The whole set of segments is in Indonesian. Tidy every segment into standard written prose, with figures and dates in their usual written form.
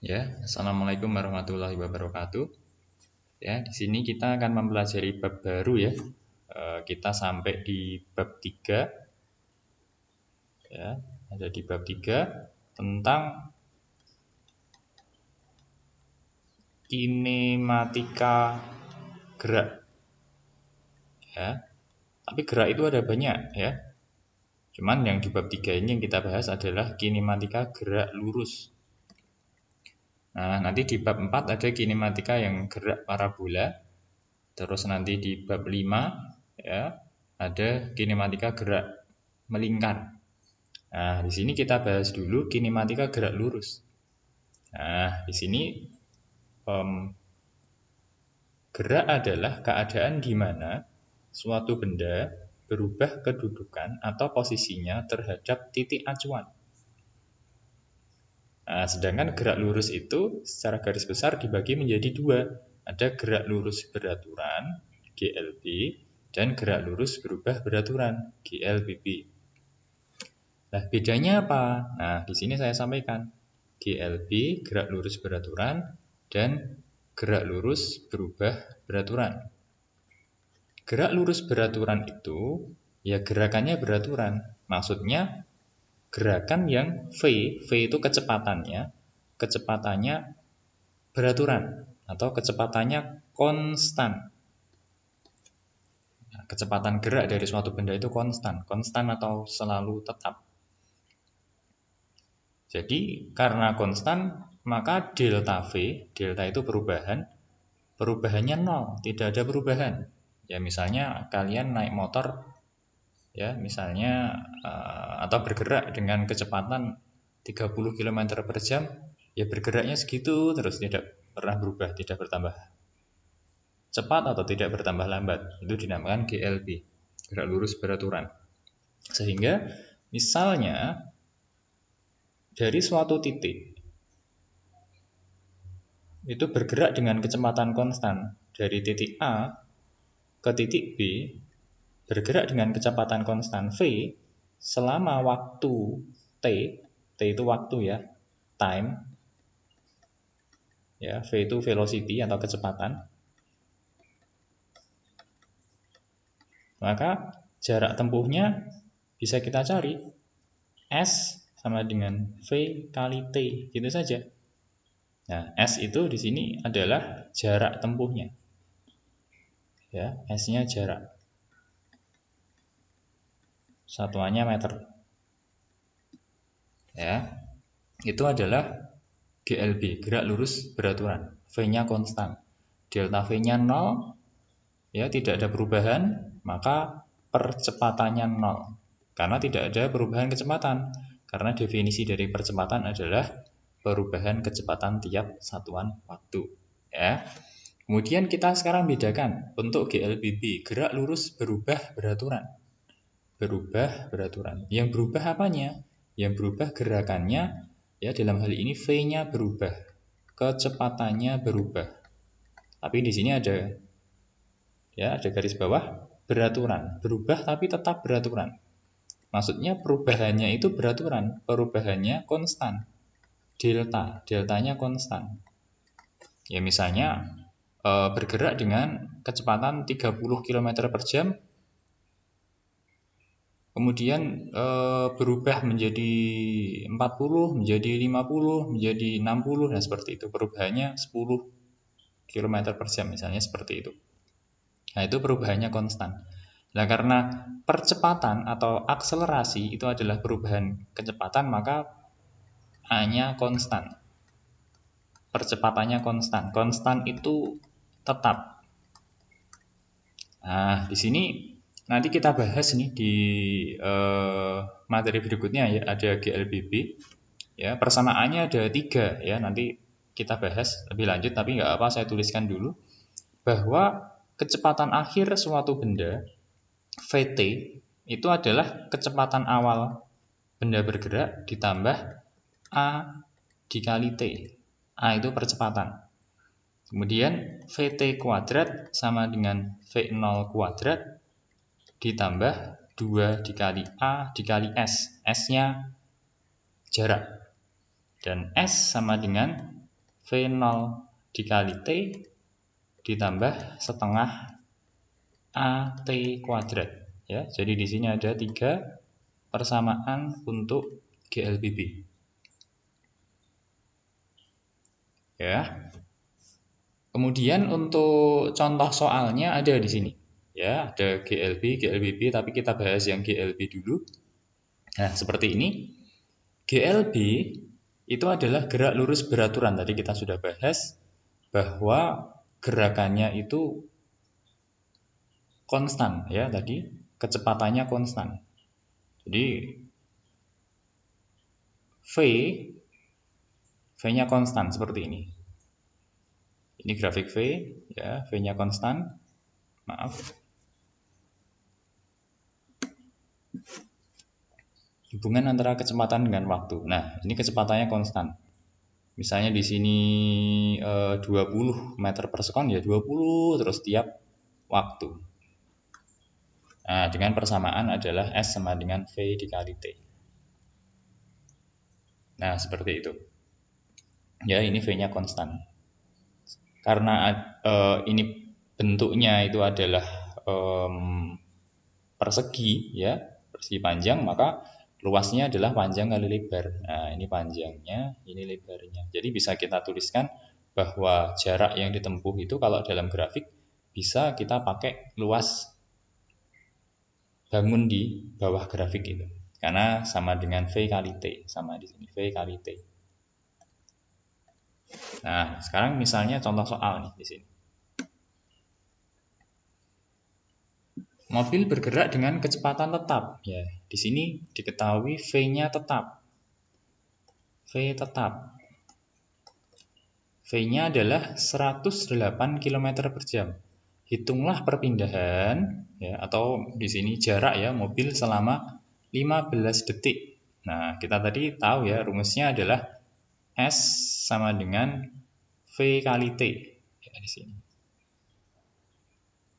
Ya, Assalamualaikum warahmatullahi wabarakatuh. Ya, di sini kita akan mempelajari bab baru ya. Kita sampai di bab 3. Ya, ada di bab 3 tentang kinematika gerak. Ya. Tapi gerak itu ada banyak ya. Cuman yang di bab 3 ini yang kita bahas adalah kinematika gerak lurus. Nah, nanti di bab 4 ada kinematika yang gerak parabola. Terus nanti di bab 5 ya, ada kinematika gerak melingkar. Nah, di sini kita bahas dulu kinematika gerak lurus. Nah, di sini gerak adalah keadaan di mana suatu benda berubah kedudukan atau posisinya terhadap titik acuan. Nah, sedangkan gerak lurus itu secara garis besar dibagi menjadi dua. Ada gerak lurus beraturan, GLB, dan gerak lurus berubah beraturan, GLBB. Nah, bedanya apa? Nah, di sini saya sampaikan. GLB, gerak lurus beraturan, dan gerak lurus berubah beraturan. Gerak lurus beraturan itu, ya gerakannya beraturan. Maksudnya, gerakan yang V itu kecepatannya beraturan, atau kecepatannya konstan. Nah, kecepatan gerak dari suatu benda itu konstan atau selalu tetap. Jadi karena konstan, maka delta V, delta itu perubahannya nol, tidak ada perubahan. Ya misalnya kalian naik motor, ya misalnya atau bergerak dengan kecepatan 30 km per jam, ya bergeraknya segitu terus, tidak pernah berubah, tidak bertambah cepat atau tidak bertambah lambat. Itu dinamakan GLB, gerak lurus beraturan. Sehingga misalnya dari suatu titik itu bergerak dengan kecepatan konstan dari titik A ke titik B, bergerak dengan kecepatan konstan V selama waktu T itu waktu ya, time ya, V itu velocity atau kecepatan, maka jarak tempuhnya bisa kita cari S sama dengan V kali T, gitu saja. Nah, S itu di sini adalah jarak tempuhnya. Ya, S-nya jarak. Satuannya meter. Ya. Itu adalah GLB, gerak lurus beraturan. V-nya konstan. Delta V-nya 0, ya tidak ada perubahan, maka percepatannya 0. Karena tidak ada perubahan kecepatan. Karena definisi dari percepatan adalah perubahan kecepatan tiap satuan waktu. Ya. Kemudian kita sekarang bedakan untuk GLBB, gerak lurus berubah beraturan. Berubah beraturan. Yang berubah apanya? Yang berubah gerakannya, ya dalam hal ini V-nya berubah, kecepatannya berubah. Tapi di sini ada garis bawah, beraturan, berubah tapi tetap beraturan. Maksudnya perubahannya itu beraturan, perubahannya konstan. Deltanya konstan. Ya misalnya bergerak dengan kecepatan 30 km per jam, kemudian berubah menjadi 40, menjadi 50, menjadi 60, dan seperti itu. Perubahannya 10 km per jam misalnya, seperti itu. Nah, itu perubahannya konstan. Nah, karena percepatan atau akselerasi itu adalah perubahan kecepatan, maka A-nya konstan. Percepatannya konstan. Konstan itu tetap. Nah, di sini nanti kita bahas nih di materi berikutnya ya, ada GLBB. Ya, persamaannya ada 3 ya, nanti kita bahas lebih lanjut, tapi nggak apa, saya tuliskan dulu bahwa kecepatan akhir suatu benda VT itu adalah kecepatan awal benda bergerak ditambah A dikali T. A itu percepatan. Kemudian VT kuadrat sama dengan V0 kuadrat ditambah 2 dikali A dikali S. S-nya jarak. Dan S sama dengan V0 dikali T ditambah setengah AT kuadrat. Ya, jadi di sini ada 3 persamaan untuk GLBB. Ya. Kemudian untuk contoh soalnya ada di sini. Ya, ada GLB, GLBB, tapi kita bahas yang GLB dulu. Nah, seperti ini. GLB itu adalah gerak lurus beraturan. Tadi kita sudah bahas bahwa gerakannya itu konstan, ya, tadi kecepatannya konstan. Jadi V-nya konstan seperti ini. Ini grafik V, ya, V-nya konstan. Maaf. Hubungan antara kecepatan dengan waktu. Nah, ini kecepatannya konstan. Misalnya di sini 20 meter per sekon, ya 20 terus tiap waktu. Nah, dengan persamaan adalah S sama dengan V dikali T. Nah, seperti itu. Ya, ini V-nya konstan. Karena ini bentuknya itu adalah persegi, ya, persegi panjang, maka luasnya adalah panjang kali lebar. Nah, ini panjangnya, ini lebarnya. Jadi bisa kita tuliskan bahwa jarak yang ditempuh itu kalau dalam grafik bisa kita pakai luas bangun di bawah grafik itu. Karena sama dengan V kali T, sama di sini V kali T. Nah, sekarang misalnya contoh soal nih di sini. Mobil bergerak dengan kecepatan tetap. Ya, di sini diketahui V-nya tetap. V tetap. V-nya adalah 108 km per jam. Hitunglah perpindahan, ya, atau di sini jarak, ya, mobil selama 15 detik. Nah, kita tadi tahu, ya, rumusnya adalah S sama dengan V kali T. Ya, di sini.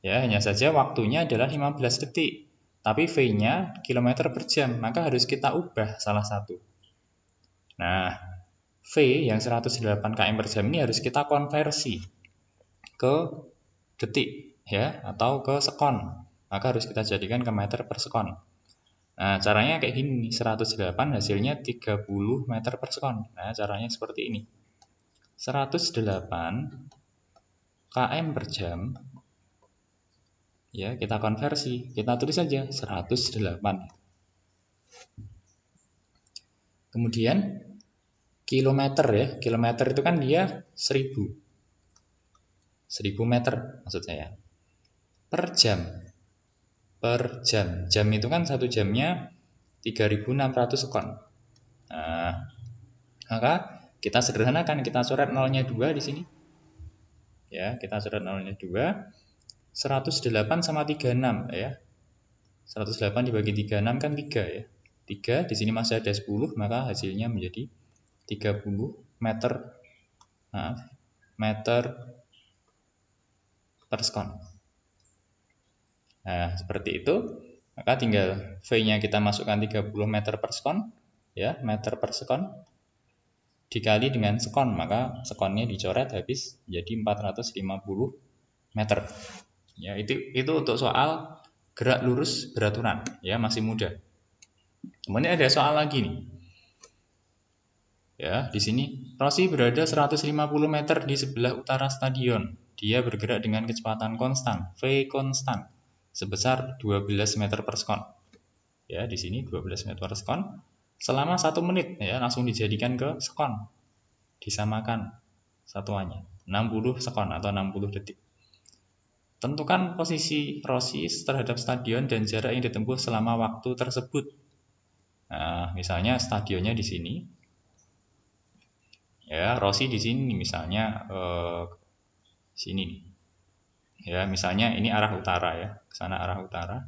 Ya, hanya saja waktunya adalah 15 detik. Tapi V-nya kilometer per jam, maka harus kita ubah salah satu. Nah, V yang 108 km per jam ini harus kita konversi ke detik, ya, atau ke sekon. Maka harus kita jadikan ke meter per sekon. Nah, caranya kayak gini, 108 hasilnya 30 meter per sekon. Nah, caranya seperti ini. 108 km per jam, ya, kita konversi, kita tulis saja 108. Kemudian kilometer, ya, kilometer itu kan dia 1000 meter maksud saya, per jam. Jam itu kan satu jamnya 3600 sekon. Nah, maka kita sederhanakan, kita coret nolnya 2 di sini. Ya, kita coret nolnya 2. 108 sama 36, ya. 108 dibagi 36 kan 3, ya. 3, di sini masih ada 10, maka hasilnya menjadi 30 meter. Meter per sekon. Nah, seperti itu. Maka tinggal V-nya kita masukkan 30 meter per sekon, ya, meter per sekon dikali dengan sekon, maka sekonnya dicoret habis jadi 450 meter. Ya, itu untuk soal gerak lurus beraturan, ya, masih mudah. Kemudian ada soal lagi nih. Ya, di sini Rossi berada 150 meter di sebelah utara stadion. Dia bergerak dengan kecepatan konstan, V konstan, sebesar 12 meter per sekon. Ya, di sini 12 meter per sekon selama 1 menit, ya, langsung dijadikan ke sekon. Disamakan satuannya, 60 sekon atau 60 detik. Tentukan posisi Rossi terhadap stadion dan jarak yang ditempuh selama waktu tersebut. Nah, misalnya stadionnya di sini. Ya, Rossi di sini misalnya sini nih. Ya, misalnya ini arah utara, ya, ke sana arah utara.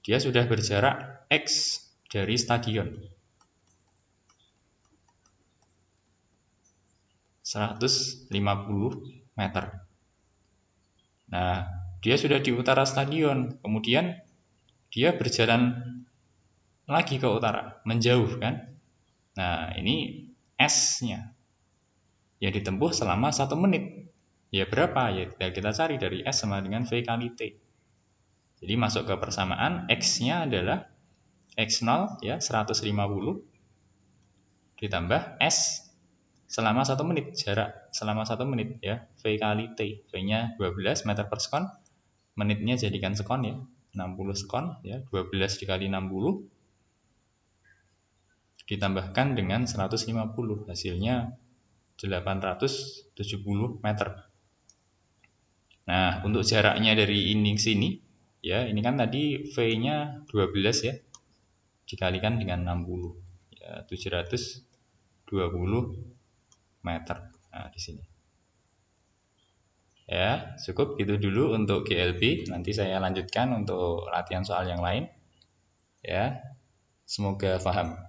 Dia sudah berjarak X dari stadion. 150 meter. Nah, dia sudah di utara stadion, kemudian dia berjalan lagi ke utara, menjauh kan. Nah, ini S-nya. yang ditempuh selama 1 menit. Ya berapa? Ya kita cari dari S sama dengan V kali T. Jadi masuk ke persamaan, X-nya adalah X0 ya 150 ditambah S selama 1 menit, jarak selama 1 menit ya, V kali T. V-nya 12 meter per sekon, menitnya jadikan sekon ya, 60 sekon ya, 12 dikali 60 ditambahkan dengan 150, hasilnya 870 meter. Nah, untuk jaraknya dari ini ke sini, ya ini kan tadi V-nya 12 ya, dikalikan dengan 60, ya 720 meter. Nah, di sini. Ya, cukup gitu dulu untuk GLB. Nanti saya lanjutkan untuk latihan soal yang lain. Ya, semoga paham.